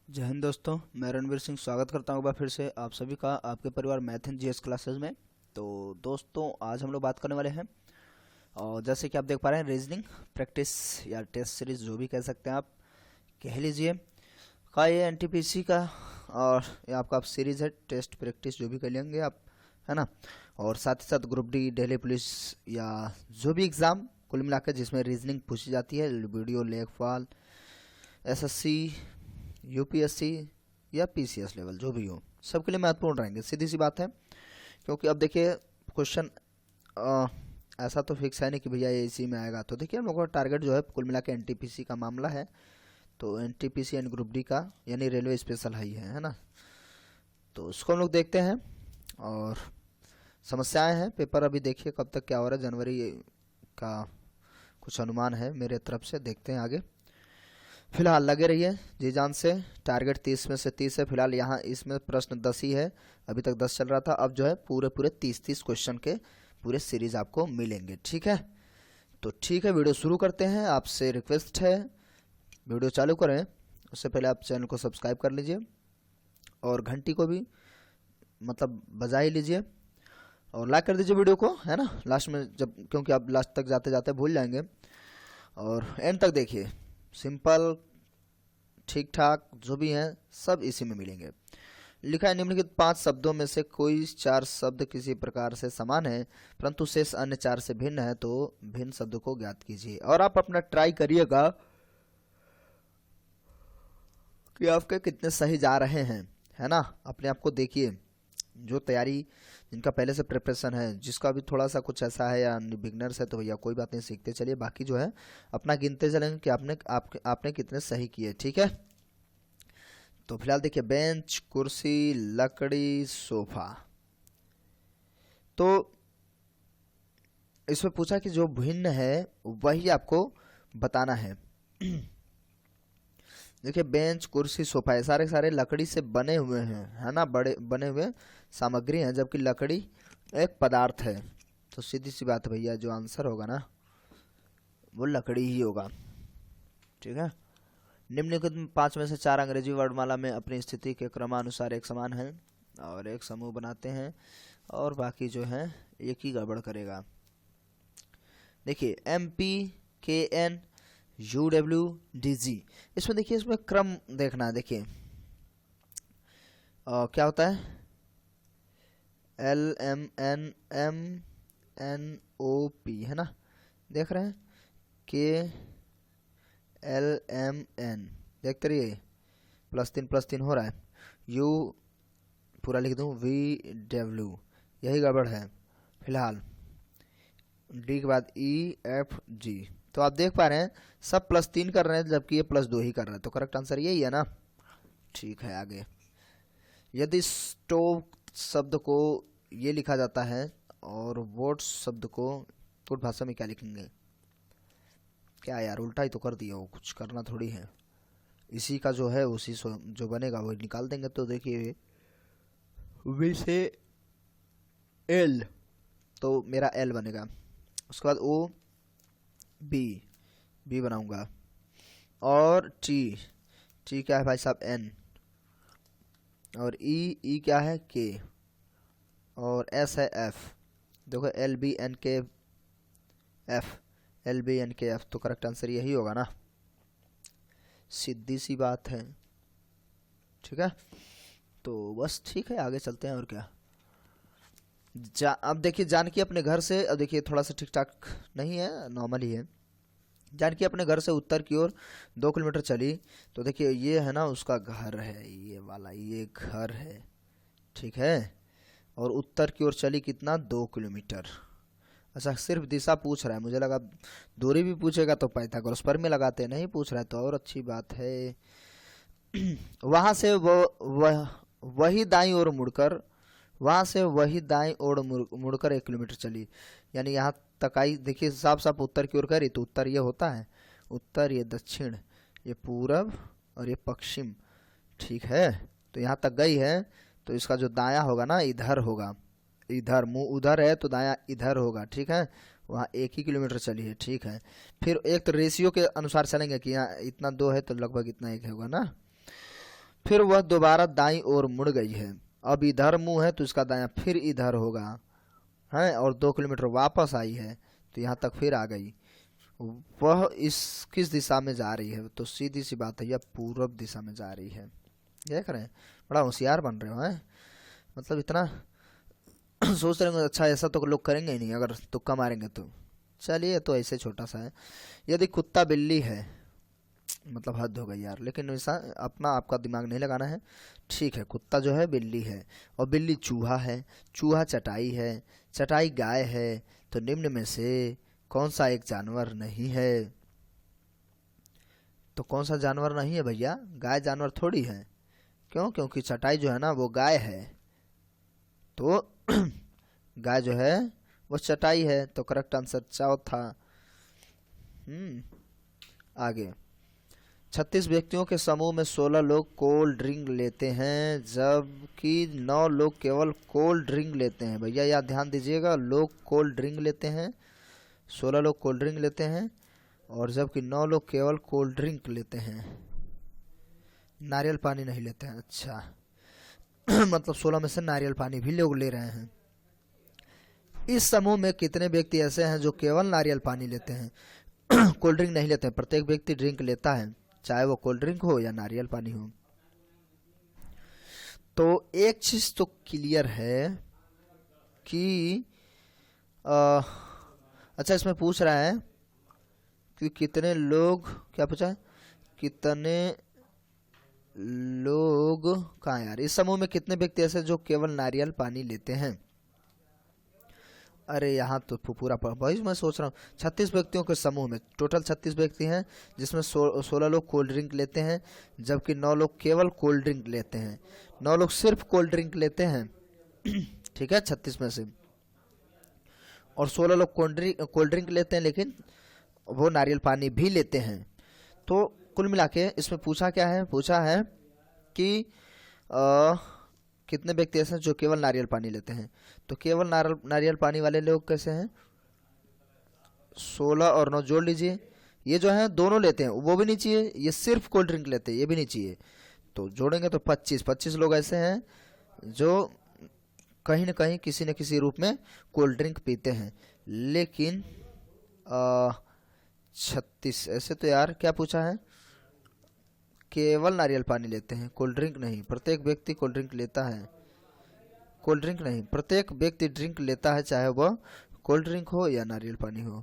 जय हिंद दोस्तों, मैं रणवीर सिंह स्वागत करता हूँ एक बार फिर से आप सभी का आपके परिवार मैथ एंड जीएस क्लासेस में। तो दोस्तों, आज हम लोग बात करने वाले हैं और जैसे कि आप देख पा रहे हैं, रीजनिंग प्रैक्टिस या टेस्ट सीरीज जो भी कह सकते हैं आप कह लीजिए का ये एनटीपीसी का। और ये आपका आप सीरीज है टेस्ट प्रैक्टिस जो भी कर लेंगे आप, है ना। और साथ ही साथ ग्रुप डी, दिल्ली पुलिस या जो भी एग्ज़ाम कुल मिलाकर जिसमें रीजनिंग पूछी जाती है, वीडियो, लेखपाल, एसएससी, यूपीएससी या पीसीएस लेवल जो भी हो, सबके लिए महत्वपूर्ण रहेंगे। सीधी सी बात है, क्योंकि अब देखिए क्वेश्चन ऐसा तो फिक्स है नहीं कि भैया ये इसी में आएगा। तो देखिए हम लोग का टारगेट जो है कुल मिला के एनटीपीसी का मामला है, तो एनटीपीसी एंड ग्रुप डी का यानी रेलवे स्पेशल हाई है ना। तो उसको हम लोग देखते हैं और समस्याएं हैं पेपर। अभी देखिए कब तक क्या हो रहा है, जनवरी का कुछ अनुमान है मेरे तरफ से, देखते हैं आगे। फिलहाल लगे रहिए जी जान से। टारगेट 30 में से 30 है फिलहाल। यहाँ इसमें प्रश्न 10 ही है, अभी तक 10 चल रहा था। अब जो है पूरे पूरे 30 क्वेश्चन के पूरे सीरीज आपको मिलेंगे, ठीक है। तो ठीक है, वीडियो शुरू करते हैं। आपसे रिक्वेस्ट है वीडियो चालू करें उससे पहले आप चैनल को सब्सक्राइब कर लीजिए और घंटी को भी मतलब बजा ही लीजिए और लाइक कर दीजिए वीडियो को, है ना, लास्ट में जब, क्योंकि आप लास्ट तक जाते जाते भूल जाएंगे। और एंड तक देखिए, सिंपल ठीक ठाक जो भी हैं सब इसी में मिलेंगे। लिखा है निम्नलिखित 5 शब्दों में से कोई 4 शब्द किसी प्रकार से समान है परंतु शेष अन्य 4 से भिन्न है, तो भिन्न शब्द को ज्ञात कीजिए। और आप अपना ट्राई करिएगा कि आपके कितने सही जा रहे हैं, है ना। अपने आप को देखिए, जो तैयारी जिनका पहले से प्रिपरेशन है, जिसका भी थोड़ा सा कुछ ऐसा है या बिगनर्स है, तो भैया कोई बात नहीं, सीखते चलिए। बाकी जो है अपना गिनते चलेंगे कि आपने कितने सही किए, ठीक है। तो फिलहाल देखिए, बेंच, कुर्सी, लकड़ी, सोफा। तो इसमें पूछा कि जो भिन्न है वही आपको बताना है। देखिए, बेंच, कुर्सी, सोफा ये सारे सारे लकड़ी से बने हुए हैं, है ना, बड़े बने हुए सामग्री हैं, जबकि लकड़ी एक पदार्थ है। तो सीधी सी बात है भैया, जो आंसर होगा ना वो लकड़ी ही होगा, ठीक है। निम्नलिखित 5 में से 4 अंग्रेजी वर्णमाला में अपनी स्थिति के क्रमानुसार एक समान है और एक समूह बनाते हैं और बाकी जो है एक ही गड़बड़ करेगा। देखिए, MPKN UWDG, इसमें देखिए, इसमें क्रम देखना है। देखिए क्या होता है, LMNMNOP, है ना, देख रहे हैं, KLMN, देखते रहिए, +3 हो रहा है। U पूरा लिख दूं, VW, यही गड़बड़ है फिलहाल। डी के बाद EFG। तो आप देख पा रहे हैं सब +3 कर रहे हैं जबकि ये +2 ही कर रहे हैं, तो करेक्ट आंसर यही है ना। ठीक है, आगे। यदि स्टोव शब्द को ये लिखा जाता है और वोट शब्द को कुट भाषा में क्या लिखेंगे? क्या यार, उल्टा ही तो कर दिया, वो कुछ करना थोड़ी है। इसी का जो है उसी जो बनेगा वो निकाल देंगे। तो देखिए, वी से एल, तो मेरा एल बनेगा। उसके बाद ओ बी बनाऊंगा और टी क्या है भाई साहब, एन। और ई क्या है, के। और एस है एफ। देखो, LBNKF, तो करेक्ट आंसर यही होगा ना, सीधी सी बात है, ठीक है। तो बस ठीक है, आगे चलते हैं और क्या। अब देखिए, जानकी अपने घर से, अब देखिए थोड़ा सा ठीक ठाक नहीं है, नॉर्मल ही है। जानकी अपने घर से उत्तर की ओर 2 किलोमीटर चली। तो देखिए, ये है ना उसका घर है, ये वाला, ये घर है, ठीक है। और उत्तर की ओर चली कितना, 2 किलोमीटर। अच्छा, सिर्फ दिशा पूछ रहा है, मुझे लगा दूरी भी पूछेगा तो पाइथागोरस पर में लगाते, नहीं पूछ रहा है तो और अच्छी बात है। वहां से वही दाईं ओर मुड़कर, वहां से वही दाईं ओर मुड़कर 1 किलोमीटर चली। यानी यहाँ तक आई। देखिए, साफ साफ उत्तर की ओर करी, तो उत्तर ये होता है, उत्तर ये दक्षिण, ये पूरब और ये पश्चिम, ठीक है। तो यहाँ तक गई है, तो इसका जो दाया होगा ना, इधर होगा, इधर मुंह उधर है तो दाया इधर होगा, ठीक है। वहाँ 1 ही किलोमीटर चली है, ठीक है। फिर एक तो रेशियो के अनुसार चलेंगे कि यहाँ इतना 2 है तो लगभग इतना 1 होगा ना। फिर वह दोबारा दाईं ओर मुड़ गई है। अब इधर मुंह है तो इसका दायां फिर इधर होगा है, और 2 किलोमीटर वापस आई है तो यहाँ तक फिर आ गई। वह इस किस दिशा में जा रही है? तो सीधी सी बात है, यह पूर्व दिशा में जा रही है। देख रहे हैं, बड़ा होशियार बन रहे हो हैं, मतलब इतना सोच रहे हो। अच्छा, ऐसा तो लोग करेंगे ही नहीं अगर तुक्का मारेंगे तो। चलिए, तो ऐसे छोटा सा है। यदि कुत्ता बिल्ली है, मतलब हद हो गई यार, लेकिन ऐसा अपना आपका दिमाग नहीं लगाना है। ठीक है, कुत्ता जो है बिल्ली है, और बिल्ली चूहा है, चूहा चटाई है, चटाई गाय है, तो निम्न में से कौन सा एक जानवर नहीं है? तो कौन सा जानवर नहीं है भैया? गाय जानवर थोड़ी है। क्यों? क्योंकि चटाई जो है ना वो गाय है, तो गाय जो है वो चटाई है, तो करेक्ट आंसर चौथा। आगे, 36 व्यक्तियों के समूह में 16 लोग कोल्ड ड्रिंक लेते हैं, जबकि 9 लोग केवल कोल्ड ड्रिंक लेते हैं। भैया यार ध्यान दीजिएगा, लोग कोल्ड ड्रिंक लेते हैं, 16 लोग कोल्ड ड्रिंक लेते हैं, और जबकि 9 लोग केवल कोल्ड ड्रिंक लेते हैं, नारियल पानी नहीं लेते हैं। अच्छा मतलब 16 में से नारियल पानी भी लोग ले रहे हैं। इस समूह में कितने व्यक्ति ऐसे हैं जो केवल नारियल पानी लेते हैं, कोल्ड ड्रिंक नहीं लेते हैं? प्रत्येक व्यक्ति ड्रिंक लेता है, चाहे वो कोल्ड ड्रिंक हो या नारियल पानी हो। तो एक चीज तो क्लियर है कि अच्छा, इसमें पूछ रहा है कि कितने लोग, क्या पूछा है, कितने लोग कहाँ यार, इस समूह में कितने व्यक्ति ऐसे जो केवल नारियल पानी लेते हैं? अरे यहाँ तो पूरा भाई मैं सोच रहा हूँ 36 व्यक्तियों के समूह में, टोटल 36 व्यक्ति हैं, जिसमें 16 लोग कोल्ड ड्रिंक लेते हैं, जबकि 9 लोग केवल कोल्ड ड्रिंक लेते हैं, 9 लोग सिर्फ कोल्ड ड्रिंक लेते हैं। ठीक है, 36 में से, और 16 लोग कोल्ड ड्रिंक लेते हैं, लेकिन वो नारियल पानी भी लेते हैं। तो कुल मिला के इसमें पूछा क्या है? पूछा है कि कितने व्यक्ति ऐसे हैं जो केवल नारियल पानी लेते हैं। तो केवल नारियल पानी वाले लोग कैसे हैं? 16 और 9 जोड़ लीजिए, ये जो है दोनों लेते हैं, वो भी नहीं चाहिए, ये सिर्फ कोल्ड ड्रिंक लेते हैं, ये भी नहीं चाहिए, तो जोड़ेंगे तो 25 लोग ऐसे हैं जो कहीं न कहीं किसी न किसी रूप में कोल्ड ड्रिंक पीते हैं। लेकिन 36 ऐसे तो यार क्या पूछा है? केवल नारियल पानी लेते हैं, कोल्ड ड्रिंक नहीं। प्रत्येक व्यक्ति कोल्ड ड्रिंक लेता है, कोल्ड ड्रिंक नहीं, प्रत्येक व्यक्ति ड्रिंक लेता है, चाहे वह कोल्ड ड्रिंक हो या नारियल पानी हो।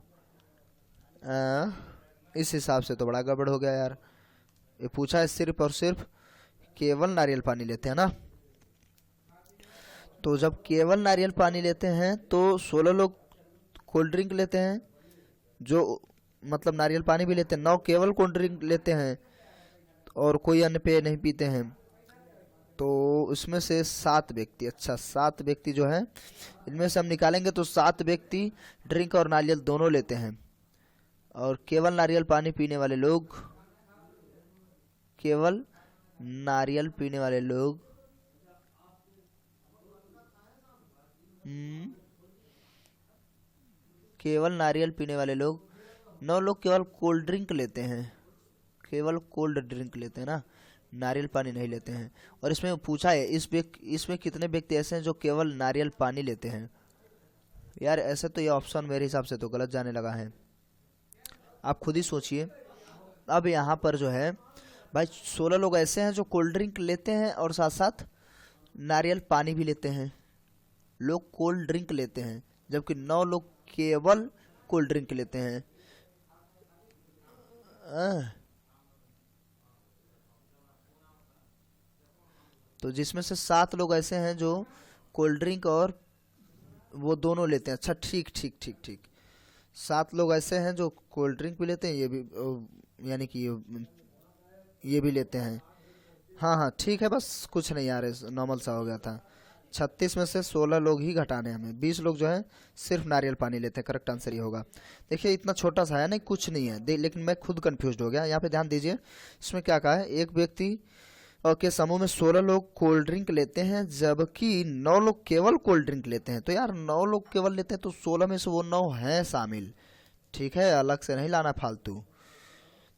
इस हिसाब से तो बड़ा गड़बड़ हो गया यार। ये पूछा है सिर्फ और सिर्फ केवल नारियल पानी लेते हैं ना, तो जब केवल नारियल पानी लेते हैं तो 16 लोग कोल्ड ड्रिंक लेते हैं, जो मतलब नारियल पानी भी लेते हैं, 9 केवल कोल्ड ड्रिंक लेते हैं, और कोई अन्य पेय नहीं पीते हैं। तो इसमें से 7 व्यक्ति, अच्छा 7 व्यक्ति जो है, इनमें से हम निकालेंगे तो 7 व्यक्ति ड्रिंक और नारियल दोनों लेते हैं, और केवल नारियल पानी पीने वाले लोग, केवल नारियल पीने वाले लोग केवल नारियल पीने वाले लोग 9 लोग केवल कोल्ड ड्रिंक लेते हैं, केवल कोल्ड ड्रिंक लेते हैं ना, नारियल पानी नहीं लेते हैं। और इसमें पूछा है इसमें कितने व्यक्ति ऐसे हैं जो केवल नारियल पानी लेते हैं। यार ऐसे तो ये ऑप्शन मेरे हिसाब से तो गलत जाने लगा है, आप खुद ही सोचिए। अब यहाँ पर जो है भाई 16 लोग ऐसे हैं जो कोल्ड ड्रिंक लेते हैं और साथ साथ नारियल पानी भी लेते हैं, लोग कोल्ड ड्रिंक लेते हैं, जबकि 9 लोग केवल कोल्ड ड्रिंक लेते हैं। तो जिसमें से 7 लोग ऐसे हैं जो कोल्ड ड्रिंक और वो दोनों लेते हैं। अच्छा ठीक ठीक ठीक ठीक, 7 लोग ऐसे हैं जो कोल्ड ड्रिंक भी लेते हैं, ये भी यानी कि ये भी लेते हैं। हाँ हाँ ठीक है, बस कुछ नहीं यार, नॉर्मल सा हो गया था। 36 में से 16 लोग ही घटाने हमें, 20 लोग जो है सिर्फ नारियल पानी लेते हैं, करेक्ट आंसर ये होगा। देखिए इतना छोटा सा है नहीं, कुछ नहीं है, लेकिन मैं खुद कंफ्यूज हो गया। यहाँ पे ध्यान दीजिए, इसमें क्या कहा है, एक व्यक्ति के समूह में 16 लोग कोल्ड ड्रिंक लेते हैं, जबकि 9 लोग केवल कोल्ड ड्रिंक लेते हैं। तो यार 9 लोग केवल लेते हैं तो 16 में से वो 9 हैं शामिल, ठीक है, अलग से नहीं लाना फालतू।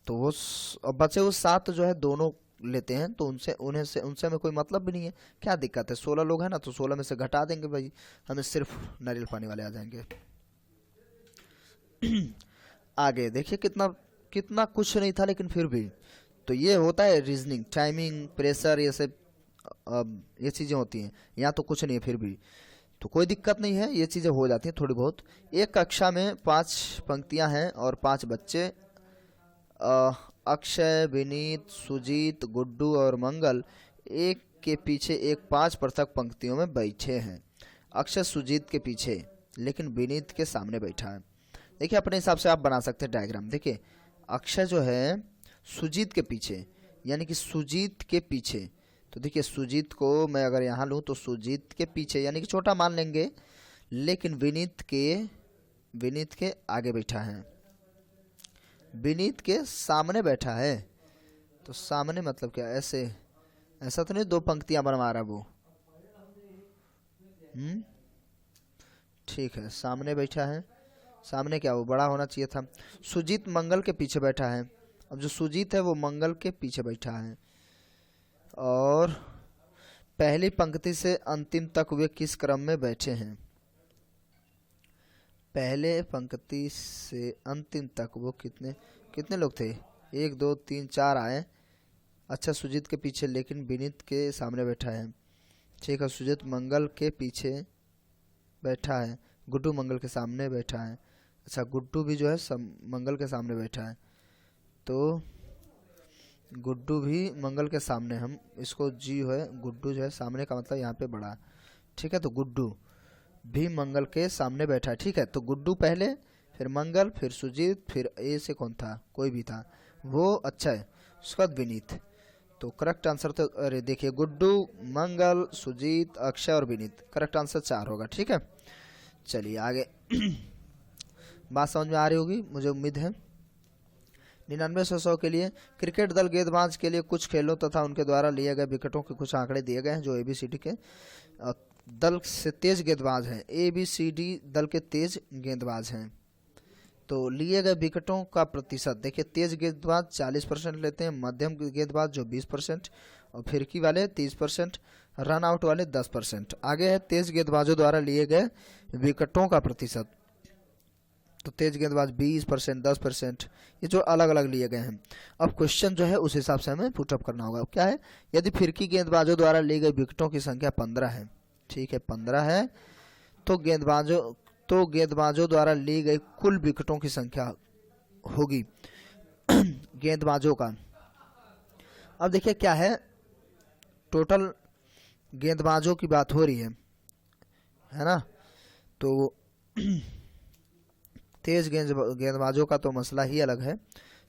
तो वो बचे वो 7 जो है दोनों लेते हैं तो उनसे हमें कोई मतलब भी नहीं है। क्या दिक्कत है, 16 लोग हैं ना, तो 16 में से घटा देंगे भाई, हमें सिर्फ नारियल पानी वाले आ जाएंगे। आगे देखिए कितना कितना कुछ नहीं था लेकिन फिर भी। तो ये होता है रीजनिंग, टाइमिंग, प्रेशर, ये सब ये चीज़ें होती हैं। यहाँ तो कुछ नहीं है फिर भी, तो कोई दिक्कत नहीं है, ये चीज़ें हो जाती हैं थोड़ी बहुत। एक कक्षा में 5 पंक्तियाँ हैं और 5 बच्चे अक्षय, विनीत, सुजीत, गुड्डू और मंगल एक के पीछे एक 5 पृथक पंक्तियों में बैठे हैं। अक्षय सुजीत के पीछे लेकिन विनीत के सामने बैठा है। देखिए अपने हिसाब से आप बना सकते हैं डायग्राम। देखिए अक्षय जो है सुजीत के पीछे, यानी कि सुजीत के पीछे, तो देखिए सुजीत को मैं अगर यहाँ लूँ तो सुजीत के पीछे यानी कि छोटा मान लेंगे, लेकिन विनीत के आगे बैठा है, विनीत के सामने बैठा है। तो सामने मतलब क्या, ऐसे ऐसा तो नहीं 2 पंक्तियां बनवा रहा वो। ठीक है, सामने बैठा है। सामने क्या, वो बड़ा होना चाहिए था। सुजीत मंगल के पीछे बैठा है। अब जो सुजीत है वो मंगल के पीछे बैठा है, और पहली पंक्ति से अंतिम तक वे किस क्रम में बैठे हैं। पहले पंक्ति से अंतिम तक वो कितने लोग थे, 1 2 3 4 आए। अच्छा सुजीत के पीछे लेकिन विनीत के सामने बैठा है। ठीक है, सुजीत मंगल के पीछे बैठा है, गुड्डू मंगल के सामने बैठा है। अच्छा गुड्डू भी जो है मंगल के सामने बैठा है, तो गुड्डू भी मंगल के सामने, हम इसको जी है, गुड्डू जो है सामने का मतलब यहाँ पे बड़ा। ठीक है, तो गुड्डू भी मंगल के सामने बैठा है। ठीक है, तो गुड्डू पहले, फिर मंगल, फिर सुजीत, फिर ए से कौन था, कोई भी था वो। अच्छा है, उसके बाद विनीत। तो करेक्ट आंसर तो अरे देखिए गुड्डू, मंगल, सुजीत, अक्षय और विनीत, करेक्ट आंसर 4 होगा। ठीक है, चलिए आगे। बात समझ में आ रही होगी मुझे उम्मीद है। 99 के लिए क्रिकेट दल गेंदबाज के लिए कुछ खेलों तथा उनके द्वारा लिए गए विकेटों के कुछ आंकड़े दिए गए हैं जो ABCD के दल से तेज गेंदबाज हैं। ABCD दल के तेज गेंदबाज हैं। तो लिए गए विकेटों का प्रतिशत देखिए, तेज गेंदबाज 40% लेते हैं, मध्यम गेंदबाज जो 20%, और फिरकी वाले 30%, रन आउट वाले 10%। आगे है तेज गेंदबाजों द्वारा लिए गए विकेटों का प्रतिशत। तो तेज गेंदबाज 20%, 10%, ये जो अलग अलग लिए गए हैं। अब क्वेश्चन जो है उस हिसाब से हमें पुटअप करना होगा। क्या है, यदि फिरकी गेंदबाजों द्वारा ली गई विकेटों की संख्या 15 है, ठीक है 15 है, तो गेंदबाजों द्वारा ली गई कुल विकेटों की संख्या होगी गेंदबाजों का। अब देखिए क्या है, टोटल गेंदबाजों की बात हो रही है ना। तो तेज गेंदबाजों का तो मसला ही अलग है।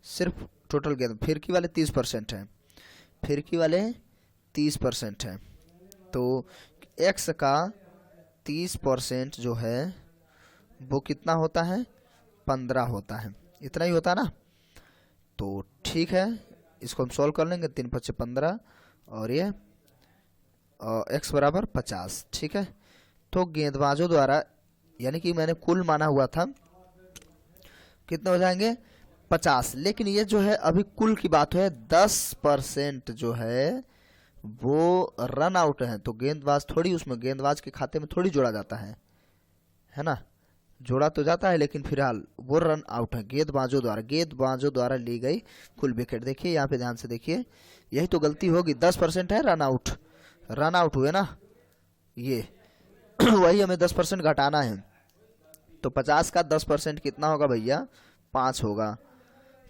सिर्फ टोटल गेंद फिरकी वाले 30% हैं, फिरकी वाले 30% हैं। तो x का 30% जो है वो कितना होता है, 15 होता है। इतना ही होता है ना। तो ठीक है, इसको हम सॉल्व कर लेंगे। 3 × 5 = 15 और ये x बराबर 50। ठीक है, तो गेंदबाजों द्वारा, यानी कि मैंने कुल माना हुआ था, कितने हो जाएंगे 50, लेकिन ये जो है अभी कुल की बात है। 10% जो है वो रन आउट है। तो गेंदबाज थोड़ी उसमें, गेंदबाज के खाते में थोड़ी जोड़ा जाता है ना, जोड़ा तो जाता है लेकिन फिलहाल वो रन आउट है गेंदबाजों द्वारा ली गई कुल विकेट। देखिए यहाँ पे ध्यान से देखिए, यही तो गलती होगी। 10% है रन आउट हुए ना ये वही हमें 10% घटाना है। तो 50 का 10% कितना होगा भैया, 5 होगा।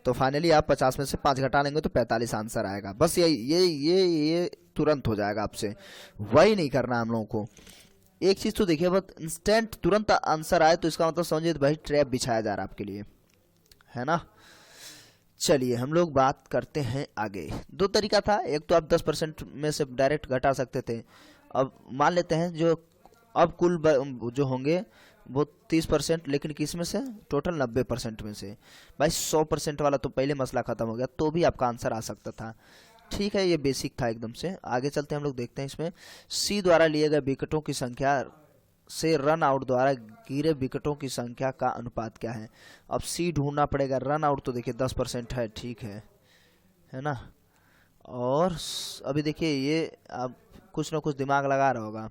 तो फाइनली आप 50 में से 5 घटा लेंगे तो 45 आंसर आएगा। बस ये तुरंत हो जाएगा आपसे, वही नहीं करना हम लोगों को। एक चीज तो देखिए, बस इंस्टेंट तुरंत आंसर आए तो इसका मतलब समझिए भाई ट्रैप बिछाया जा रहा है आपके लिए, है ना। चलिए हम लोग बात करते हैं आगे। 2 तरीका था, एक तो आप 10% में से डायरेक्ट घटा सकते थे। अब मान लेते हैं जो अब कुल जो होंगे वो 30%, लेकिन किस में से, टोटल 90% में से। भाई 100% वाला तो पहले मसला खत्म हो गया, तो भी आपका आंसर आ सकता था। ठीक है, ये बेसिक था एकदम से। आगे चलते हैं, हम लोग देखते हैं इसमें सी द्वारा लिए गए विकेटों की संख्या से रन आउट द्वारा गिरे विकेटों की संख्या का अनुपात क्या है। अब सी ढूंढना पड़ेगा। रन आउट तो देखिए 10% है, ठीक है ना। और अभी देखिए ये अब कुछ ना कुछ दिमाग लगा रहा होगा।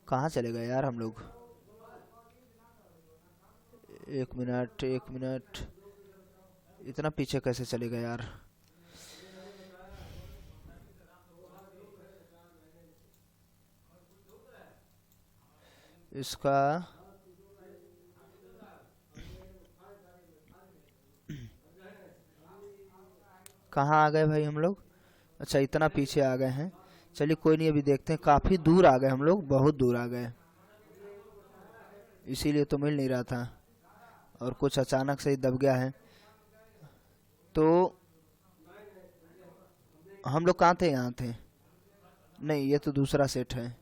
कहाँ चले गए यार हम लोग? एक मिनट एक मिनट, इतना पीछे कैसे चले गए यार? इसका कहाँ आ गए भाई हम लोग? अच्छा इतना पीछे आ गए हैं। चलिए कोई नहीं, अभी देखते हैं। काफी दूर आ गए हम लोग, बहुत दूर आ गए, इसीलिए तो मिल नहीं रहा था और कुछ अचानक से ही दब गया है। तो हम लोग कहाँ थे? यहाँ थे? नहीं, ये तो दूसरा सेट है।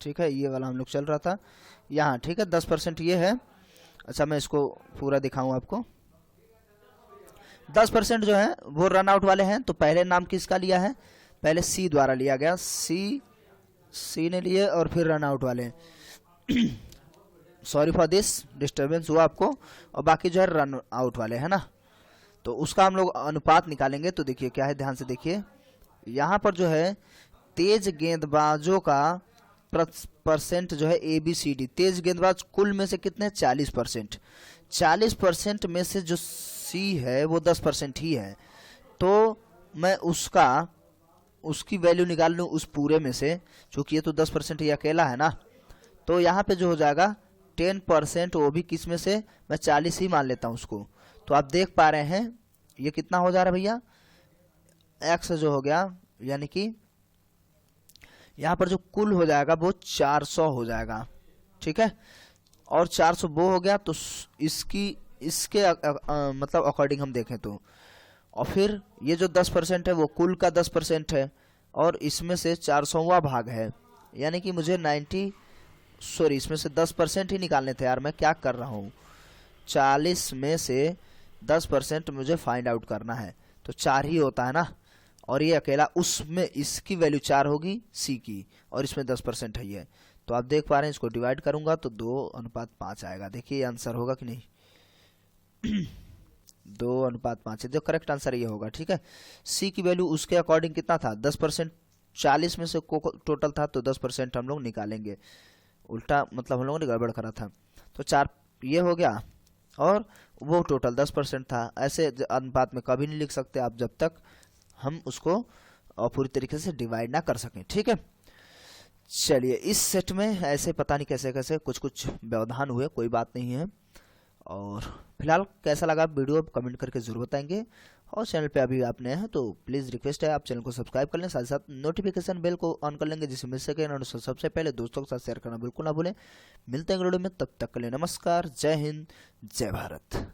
ठीक है, ये वाला हम लोग चल रहा था यहाँ। ठीक है, 10% ये है। अच्छा मैं इसको पूरा दिखाऊं आपको। 10% जो है वो रन आउट वाले हैं। तो पहले नाम किसका लिया है? पहले सी द्वारा लिया गया, सी ने लिए और फिर रन आउट वाले। सॉरी फॉर दिस, डिस्टर्बेंस हुआ आपको। और बाकी जो है रन आउट वाले है ना। तो उसका हम लोग अनुपात निकालेंगे। तो देखिए क्या है, ध्यान से देखिए। यहाँ पर जो है तेज गेंदबाजों का परसेंट जो है ABCD। तेज गेंदबाज कुल में से कितने? 40%। 40% में से जो सी है वो 10% ही है। तो मैं उसकी वैल्यू निकाल लूँ उस पूरे में से, क्योंकि ये तो 10% ही अकेला है ना। तो यहाँ पे जो हो जाएगा 10%, वो भी किस में से? मैं 40 ही मान लेता हूँ उसको। तो आप देख पा रहे हैं ये कितना हो जा रहा है भैया? एक्स जो हो गया, यानी कि यहाँ पर जो कुल हो जाएगा वो 400 हो जाएगा। ठीक है, और 400 वो हो गया। तो इसके मतलब अकॉर्डिंग हम देखें तो, और फिर ये जो 10% है वो कुल का 10% है, और इसमें से 400वां भाग है, यानी कि मुझे इसमें से 10% ही निकालने थे यार। मैं क्या कर रहा हूँ? 40 में से 10% मुझे फाइंड आउट करना है। तो 4 ही होता है ना, और ये अकेला, उसमें इसकी वैल्यू 4 होगी सी की, और इसमें 10% है ये। तो आप देख पा रहे हैं, इसको डिवाइड करूंगा तो 2:5 आएगा। देखिए ये आंसर होगा कि नहीं? 2:5 है, जो करेक्ट आंसर ये होगा। ठीक है, सी की वैल्यू उसके अकॉर्डिंग कितना था? 10%। 40 में से टोटल था, तो 10% हम लोग निकालेंगे। उल्टा मतलब हम लोगों ने गड़बड़ करा था। तो 4 ये हो गया, और वो टोटल 10% था। ऐसे अनुपात में कभी नहीं लिख सकते आप, जब तक हम उसको पूरी तरीके से डिवाइड ना कर सकें। ठीक है, चलिए इस सेट में ऐसे पता नहीं कैसे कैसे कुछ कुछ व्यवधान हुए, कोई बात नहीं है। और फिलहाल कैसा लगा वीडियो कमेंट करके जरूर बताएंगे। और चैनल पे अभी आप नए हैं तो प्लीज़ रिक्वेस्ट है आप चैनल को सब्सक्राइब कर लें, साथ ही साथ नोटिफिकेशन बेल को ऑन कर लेंगे, जिससे मिल सके नोटिफिकेशन सबसे पहले। दोस्तों के साथ शेयर करना बिल्कुल ना भूलें। मिलते हैं वीडियो में, तब तक के लिए नमस्कार, जय हिंद, जय भारत।